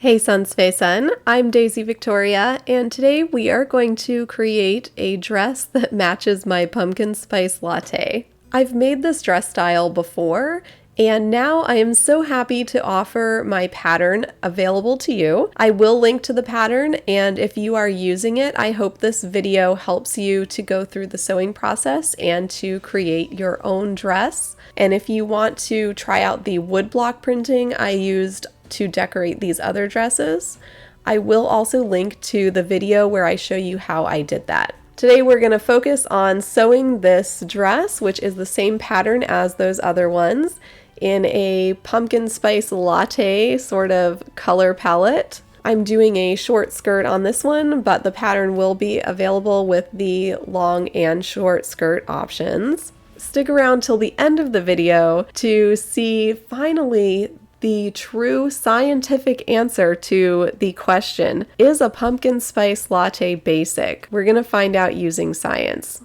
Hey Sunspace Sun, I'm Daisy Victoria, and today we are going to create a dress that matches my pumpkin spice latte. I've made this dress style before, and now I am so happy to offer my pattern available to you. I will link to the pattern, and if you are using it, I hope this video helps you to go through the sewing process and to create your own dress. And if you want to try out the woodblock printing I used to decorate these other dresses, I will also link to the video where I show you how I did that. Today we're going to focus on sewing this dress, which is the same pattern as those other ones, in a pumpkin spice latte sort of color palette. I'm doing a short skirt on this one, but the pattern will be available with the long and short skirt options. Stick around till the end of the video to see finally the true scientific answer to the question, is a pumpkin spice latte basic? We're going to find out using science.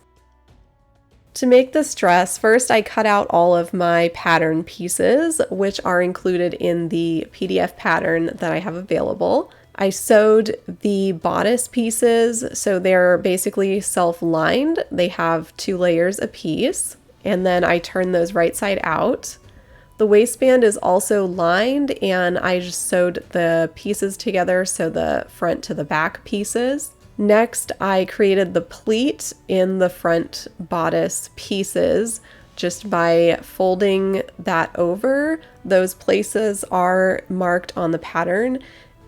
To make this dress, first I cut out all of my pattern pieces, which are included in the PDF pattern that I have available. I sewed the bodice pieces, so they're basically self-lined. They have 2 layers apiece, and then I turn those right side out. The waistband is also lined, and I just sewed the pieces together, so the front to the back pieces. Next, I created the pleat in the front bodice pieces just by folding that over. Those places are marked on the pattern.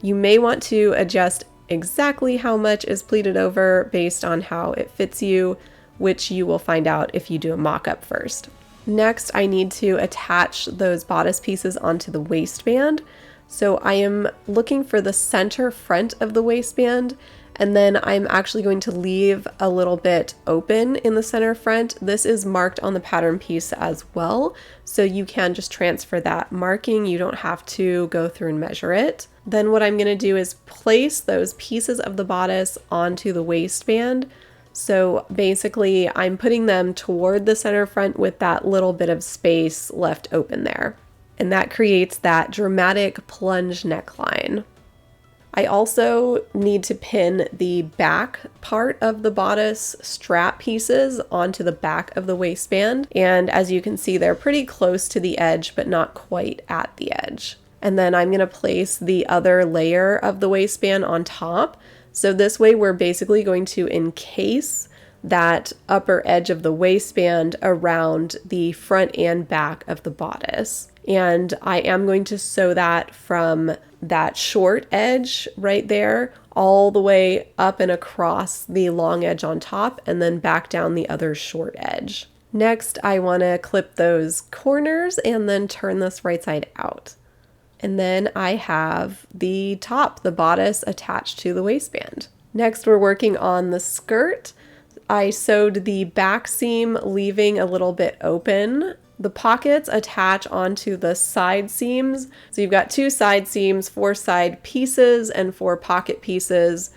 You may want to adjust exactly how much is pleated over based on how it fits you, which you will find out if you do a mock-up first. Next, I need to attach those bodice pieces onto the waistband. So I am looking for the center front of the waistband, and then I'm actually going to leave a little bit open in the center front. This is marked on the pattern piece as well, so you can just transfer that marking. You don't have to go through and measure it. Then what I'm going to do is place those pieces of the bodice onto the waistband. So basically, I'm putting them toward the center front with that little bit of space left open there. And that creates that dramatic plunge neckline. I also need to pin the back part of the bodice strap pieces onto the back of the waistband. And as you can see, they're pretty close to the edge, but not quite at the edge. And then I'm going to place the other layer of the waistband on top. So this way we're basically going to encase that upper edge of the waistband around the front and back of the bodice. And I am going to sew that from that short edge right there all the way up and across the long edge on top and then back down the other short edge. Next, I want to clip those corners and then turn this right side out. And then I have the top, the bodice, attached to the waistband. Next, we're working on the skirt. I sewed the back seam, leaving a little bit open. The pockets attach onto the side seams. So you've got 2 side seams, 4 side pieces, and 4 pocket pieces.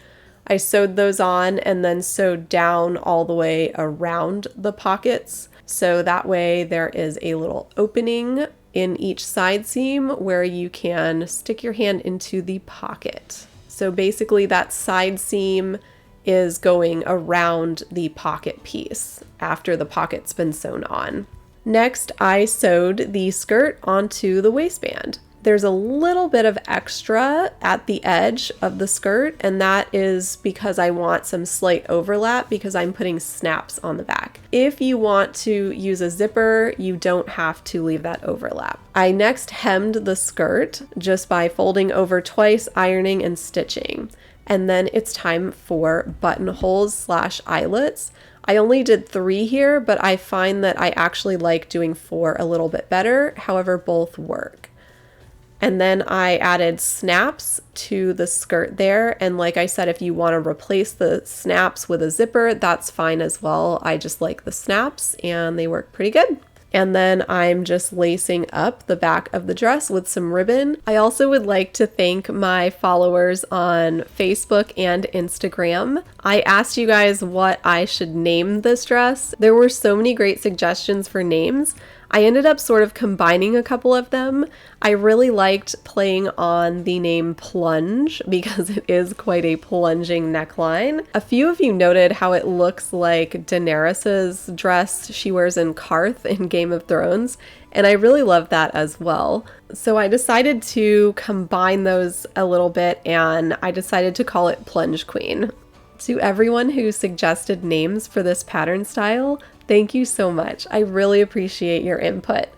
I sewed those on and then sewed down all the way around the pockets. So that way there is a little opening in each side seam where you can stick your hand into the pocket. So basically that side seam is going around the pocket piece after the pocket's been sewn on. Next, I sewed the skirt onto the waistband. There's a little bit of extra at the edge of the skirt, and that is because I want some slight overlap because I'm putting snaps on the back. If you want to use a zipper, you don't have to leave that overlap. I next hemmed the skirt just by folding over twice, ironing, and stitching. And then it's time for buttonholes / eyelets. I only did 3 here, but I find that I actually like doing 4 a little bit better. However, both work. And then I added snaps to the skirt there. And like I said, if you want to replace the snaps with a zipper, that's fine as well. I just like the snaps and they work pretty good. And then I'm just lacing up the back of the dress with some ribbon. I also would like to thank my followers on Facebook and Instagram. I asked you guys what I should name this dress. There were so many great suggestions for names. I ended up sort of combining a couple of them. I really liked playing on the name Plunge because it is quite a plunging neckline. A few of you noted how it looks like Daenerys's dress she wears in Karth in Game of Thrones, and I really love that as well. So I decided to combine those a little bit, and I decided to call it Plunge Queen. To everyone who suggested names for this pattern style, thank you so much. I really appreciate your input.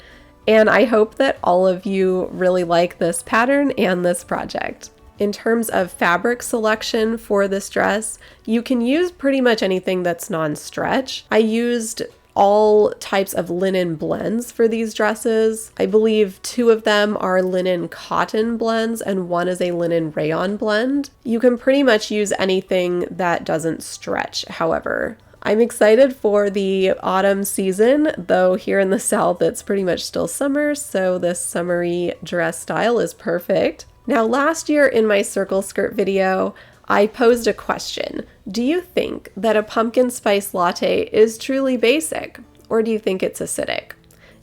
And I hope that all of you really like this pattern and this project. In terms of fabric selection for this dress, you can use pretty much anything that's non-stretch. I used all types of linen blends for these dresses. I believe 2 of them are linen cotton blends and 1 is a linen rayon blend. You can pretty much use anything that doesn't stretch, however. I'm excited for the autumn season, though here in the South it's pretty much still summer, so this summery dress style is perfect. Now, last year in my circle skirt video, I posed a question. Do you think that a pumpkin spice latte is truly basic, or do you think it's acidic?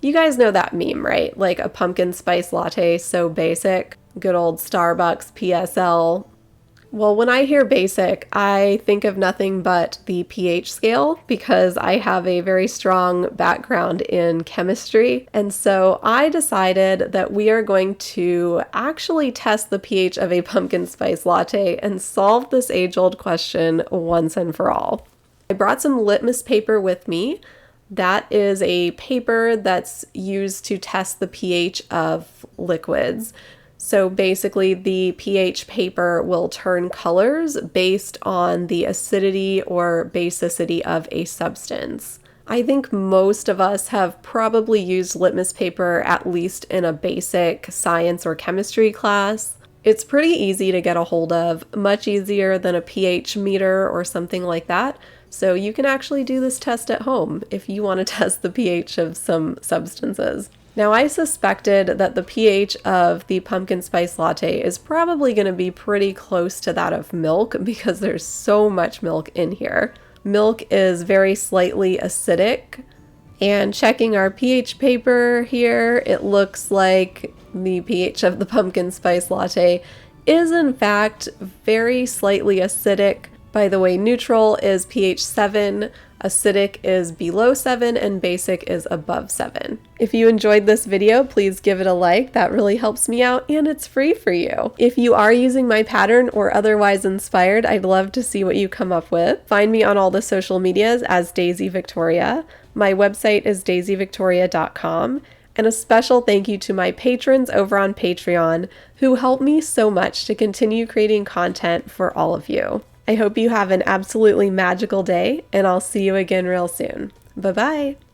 You guys know that meme, right? Like a pumpkin spice latte, so basic. Good old Starbucks PSL. Well, when I hear basic, I think of nothing but the pH scale because I have a very strong background in chemistry. And so I decided that we are going to actually test the pH of a pumpkin spice latte and solve this age-old question once and for all. I brought some litmus paper with me. That is a paper that's used to test the pH of liquids. So basically the pH paper will turn colors based on the acidity or basicity of a substance. I think most of us have probably used litmus paper at least in a basic science or chemistry class. It's pretty easy to get a hold of, much easier than a pH meter or something like that. So you can actually do this test at home if you want to test the pH of some substances. Now, I suspected that the pH of the pumpkin spice latte is probably going to be pretty close to that of milk because there's so much milk in here. Milk is very slightly acidic, and checking our pH paper here, it looks like the pH of the pumpkin spice latte is in fact very slightly acidic. By the way, neutral is pH 7, acidic is below 7, and basic is above 7. If you enjoyed this video, please give it a like. That really helps me out, and it's free for you. If you are using my pattern or otherwise inspired, I'd love to see what you come up with. Find me on all the social medias as Daisy Viktoria. My website is daisyvictoria.com. And a special thank you to my patrons over on Patreon who help me so much to continue creating content for all of you. I hope you have an absolutely magical day, and I'll see you again real soon. Bye-bye!